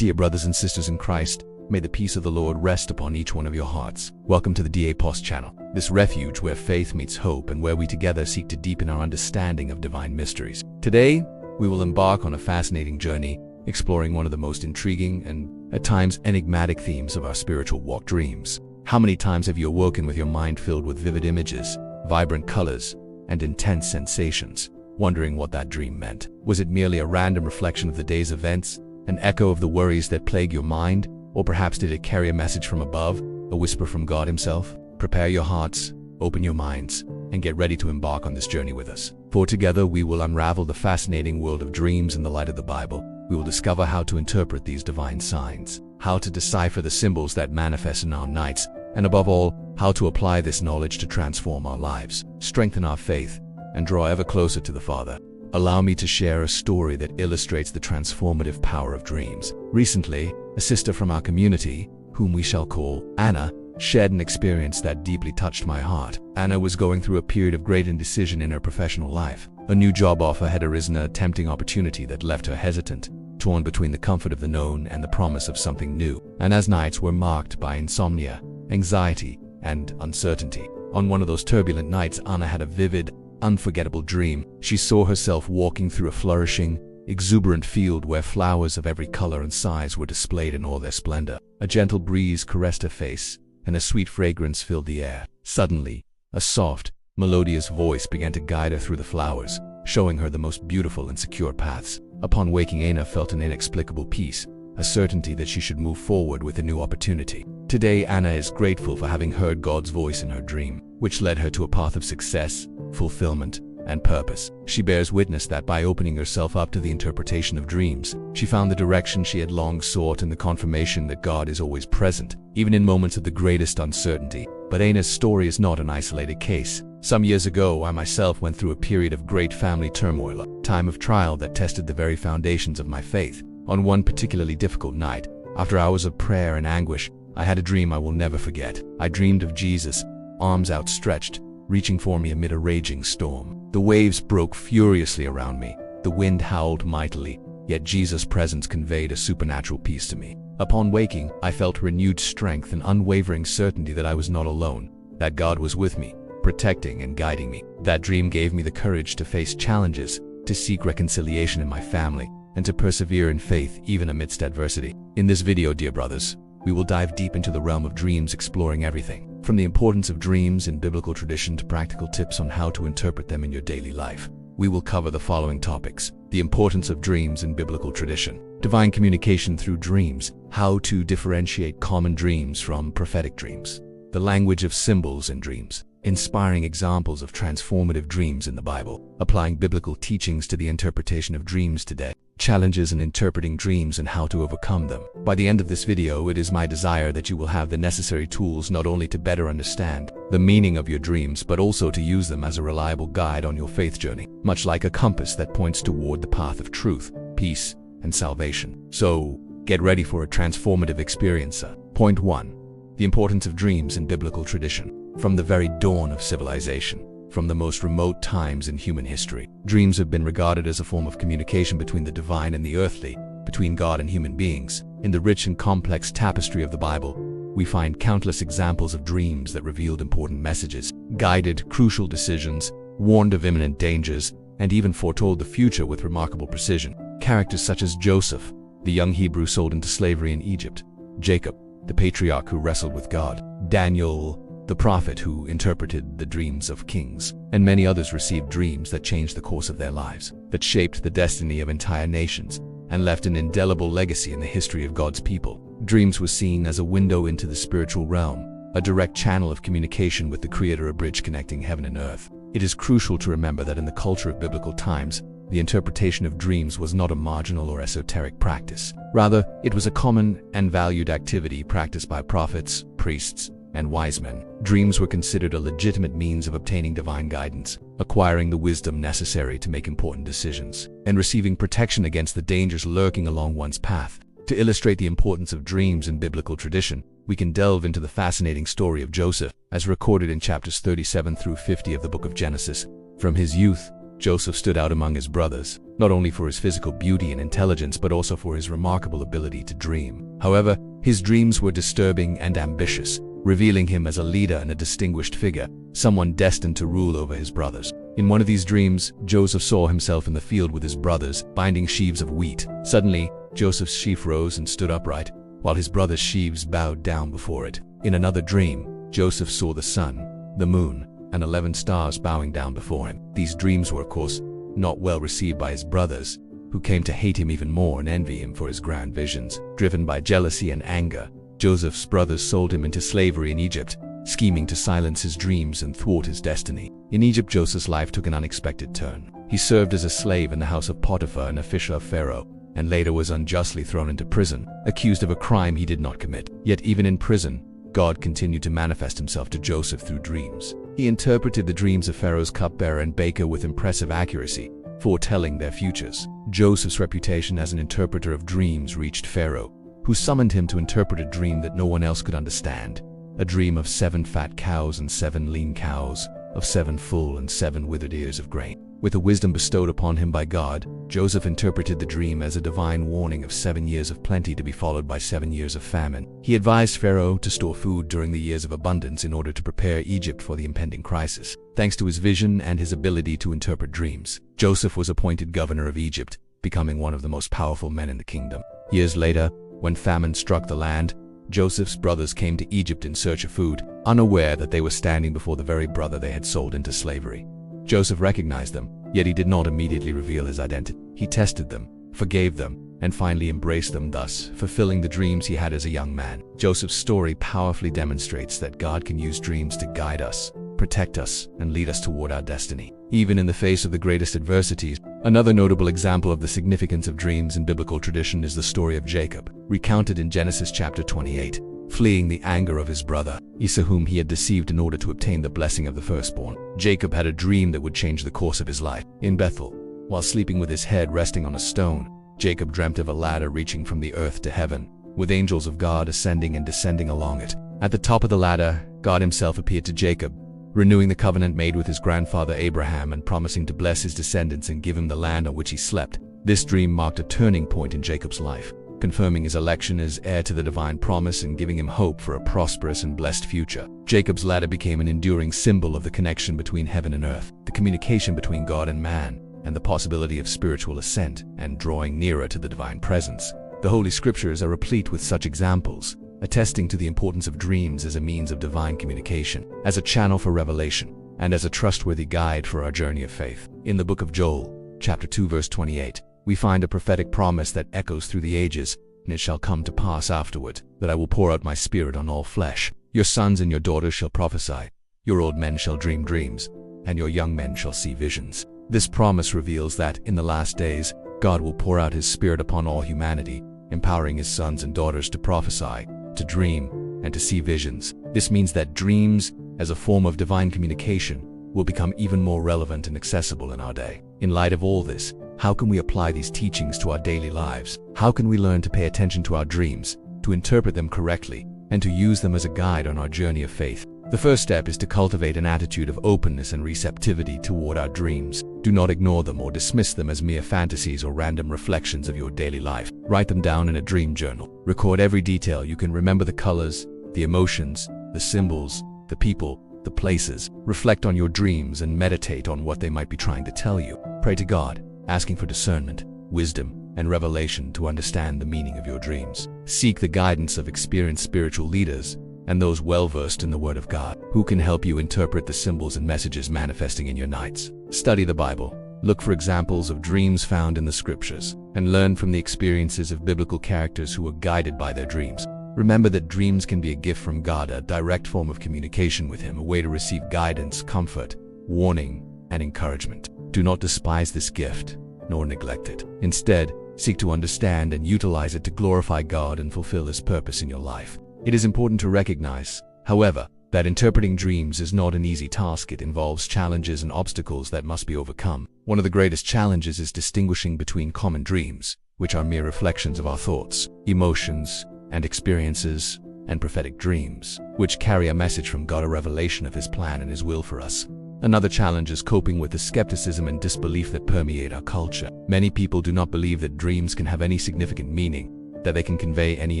Dear brothers and sisters in Christ, may the peace of the Lord rest upon each one of your hearts. Welcome to the DA Post channel, this refuge where faith meets hope and where we together seek to deepen our understanding of divine mysteries. Today, we will embark on a fascinating journey, exploring one of the most intriguing and, at times, enigmatic themes of our spiritual walk: dreams. How many times have you awoken with your mind filled with vivid images, vibrant colors, and intense sensations, wondering what that dream meant? Was it merely a random reflection of the day's events, an echo of the worries that plague your mind, or perhaps did it carry a message from above, a whisper from God himself? Prepare your hearts, open your minds, and get ready to embark on this journey with us. For together we will unravel the fascinating world of dreams in the light of the Bible. We will discover how to interpret these divine signs, how to decipher the symbols that manifest in our nights, and above all, how to apply this knowledge to transform our lives, strengthen our faith, and draw ever closer to the Father. Allow me to share a story that illustrates the transformative power of dreams. Recently, a sister from our community, whom we shall call Anna, shared an experience that deeply touched my heart. Anna was going through a period of great indecision in her professional life. A new job offer had arisen, a tempting opportunity that left her hesitant, torn between the comfort of the known and the promise of something new. Anna's nights were marked by insomnia, anxiety, and uncertainty. On one of those turbulent nights, Anna had a vivid, unforgettable dream. She saw herself walking through a flourishing, exuberant field where flowers of every color and size were displayed in all their splendor. A gentle breeze caressed her face, and a sweet fragrance filled the air. Suddenly, a soft, melodious voice began to guide her through the flowers, showing her the most beautiful and secure paths. Upon waking, Anna felt an inexplicable peace, a certainty that she should move forward with a new opportunity. Today, Anna is grateful for having heard God's voice in her dream, which led her to a path of success, fulfillment, and purpose. She bears witness that by opening herself up to the interpretation of dreams, she found the direction she had long sought and the confirmation that God is always present, even in moments of the greatest uncertainty. But Anna's story is not an isolated case. Some years ago, I myself went through a period of great family turmoil, a time of trial that tested the very foundations of my faith. On one particularly difficult night, after hours of prayer and anguish, I had a dream I will never forget. I dreamed of Jesus, arms outstretched, reaching for me amid a raging storm. The waves broke furiously around me, the wind howled mightily, yet Jesus' presence conveyed a supernatural peace to me. Upon waking, I felt renewed strength and unwavering certainty that I was not alone, that God was with me, protecting and guiding me. That dream gave me the courage to face challenges, to seek reconciliation in my family, and to persevere in faith even amidst adversity. In this video, dear brothers, we will dive deep into the realm of dreams, exploring everything from the importance of dreams in biblical tradition to practical tips on how to interpret them in your daily life. We will cover the following topics: the importance of dreams in biblical tradition, divine communication through dreams, how to differentiate common dreams from prophetic dreams, the language of symbols in dreams, inspiring examples of transformative dreams in the Bible, applying biblical teachings to the interpretation of dreams today, challenges in interpreting dreams and how to overcome them. By the end of this video, it is my desire that you will have the necessary tools not only to better understand the meaning of your dreams, but also to use them as a reliable guide on your faith journey, much like a compass that points toward the path of truth, peace, and salvation. So, get ready for a transformative experience. Point 1. The importance of dreams in biblical tradition. From the very dawn of civilization, from the most remote times in human history, dreams have been regarded as a form of communication between the divine and the earthly, between God and human beings. In the rich and complex tapestry of the Bible, we find countless examples of dreams that revealed important messages, guided crucial decisions, warned of imminent dangers, and even foretold the future with remarkable precision. Characters such as Joseph, the young Hebrew sold into slavery in Egypt; Jacob, the patriarch who wrestled with God; Daniel, the prophet who interpreted the dreams of kings; and many others received dreams that changed the course of their lives, that shaped the destiny of entire nations, and left an indelible legacy in the history of God's people. Dreams were seen as a window into the spiritual realm, a direct channel of communication with the Creator, a bridge connecting heaven and earth. It is crucial to remember that in the culture of biblical times, the interpretation of dreams was not a marginal or esoteric practice. Rather, it was a common and valued activity practiced by prophets, priests, and wise men. Dreams were considered a legitimate means of obtaining divine guidance, acquiring the wisdom necessary to make important decisions, and receiving protection against the dangers lurking along one's path. To illustrate the importance of dreams in biblical tradition, we can delve into the fascinating story of Joseph, as recorded in chapters 37 through 50 of the book of Genesis. From his youth, Joseph stood out among his brothers, not only for his physical beauty and intelligence but also for his remarkable ability to dream. However, his dreams were disturbing and ambitious, revealing him as a leader and a distinguished figure, someone destined to rule over his brothers. In one of these dreams, Joseph saw himself in the field with his brothers, binding sheaves of wheat. Suddenly, Joseph's sheaf rose and stood upright, while his brothers' sheaves bowed down before it. In another dream, Joseph saw the sun, the moon, and 11 stars bowing down before him. These dreams were, of course, not well received by his brothers, who came to hate him even more and envy him for his grand visions. Driven by jealousy and anger, Joseph's brothers sold him into slavery in Egypt, scheming to silence his dreams and thwart his destiny. In Egypt, Joseph's life took an unexpected turn. He served as a slave in the house of Potiphar, an official of Pharaoh, and later was unjustly thrown into prison, accused of a crime he did not commit. Yet even in prison, God continued to manifest himself to Joseph through dreams. He interpreted the dreams of Pharaoh's cupbearer and baker with impressive accuracy, foretelling their futures. Joseph's reputation as an interpreter of dreams reached Pharaoh, who summoned him to interpret a dream that no one else could understand. A dream of 7 fat cows and 7 lean cows, of 7 full and 7 withered ears of grain. With the wisdom bestowed upon him by God, Joseph interpreted the dream as a divine warning of 7 years of plenty to be followed by 7 years of famine. He advised Pharaoh to store food during the years of abundance in order to prepare Egypt for the impending crisis. Thanks to his vision and his ability to interpret dreams, Joseph was appointed governor of Egypt, becoming one of the most powerful men in the kingdom. Years later, when famine struck the land, Joseph's brothers came to Egypt in search of food, unaware that they were standing before the very brother they had sold into slavery. Joseph recognized them, yet he did not immediately reveal his identity. He tested them, forgave them, and finally embraced them, thus fulfilling the dreams he had as a young man. Joseph's story powerfully demonstrates that God can use dreams to guide us, protect us, and lead us toward our destiny, even in the face of the greatest adversities. Another notable example of the significance of dreams in biblical tradition is the story of Jacob, recounted in Genesis chapter 28. Fleeing the anger of his brother, Esau, whom he had deceived in order to obtain the blessing of the firstborn, Jacob had a dream that would change the course of his life. In Bethel, while sleeping with his head resting on a stone, Jacob dreamt of a ladder reaching from the earth to heaven, with angels of God ascending and descending along it. At the top of the ladder, God himself appeared to Jacob, renewing the covenant made with his grandfather Abraham and promising to bless his descendants and give him the land on which he slept. This dream marked a turning point in Jacob's life, confirming his election as heir to the divine promise and giving him hope for a prosperous and blessed future. Jacob's ladder became an enduring symbol of the connection between heaven and earth, the communication between God and man, and the possibility of spiritual ascent and drawing nearer to the divine presence. The Holy Scriptures are replete with such examples, attesting to the importance of dreams as a means of divine communication, as a channel for revelation, and as a trustworthy guide for our journey of faith. In the book of Joel, chapter 2, verse 28, we find a prophetic promise that echoes through the ages, and it shall come to pass afterward, that I will pour out my spirit on all flesh. Your sons and your daughters shall prophesy, your old men shall dream dreams, and your young men shall see visions. This promise reveals that, in the last days, God will pour out his spirit upon all humanity, empowering his sons and daughters to prophesy, to dream, and to see visions. This means that dreams, as a form of divine communication, will become even more relevant and accessible in our day. In light of all this, how can we apply these teachings to our daily lives? How can we learn to pay attention to our dreams, to interpret them correctly, and to use them as a guide on our journey of faith? The first step is to cultivate an attitude of openness and receptivity toward our dreams. Do not ignore them or dismiss them as mere fantasies or random reflections of your daily life. Write them down in a dream journal. Record every detail you can remember: the colors, the emotions, the symbols, the people, the places. Reflect on your dreams and meditate on what they might be trying to tell you. Pray to God, asking for discernment, wisdom, and revelation to understand the meaning of your dreams. Seek the guidance of experienced spiritual leaders and those well-versed in the Word of God, who can help you interpret the symbols and messages manifesting in your nights. Study the Bible. Look for examples of dreams found in the Scriptures, and learn from the experiences of biblical characters who were guided by their dreams. Remember that dreams can be a gift from God, a direct form of communication with Him, a way to receive guidance, comfort, warning, and encouragement. Do not despise this gift, nor neglect it. Instead, seek to understand and utilize it to glorify God and fulfill His purpose in your life. It is important to recognize, however, that interpreting dreams is not an easy task. It involves challenges and obstacles that must be overcome. One of the greatest challenges is distinguishing between common dreams, which are mere reflections of our thoughts, emotions, and experiences, and prophetic dreams, which carry a message from God, a revelation of His plan and His will for us. Another challenge is coping with the skepticism and disbelief that permeate our culture. Many people do not believe that dreams can have any significant meaning, that they can convey any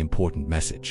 important message.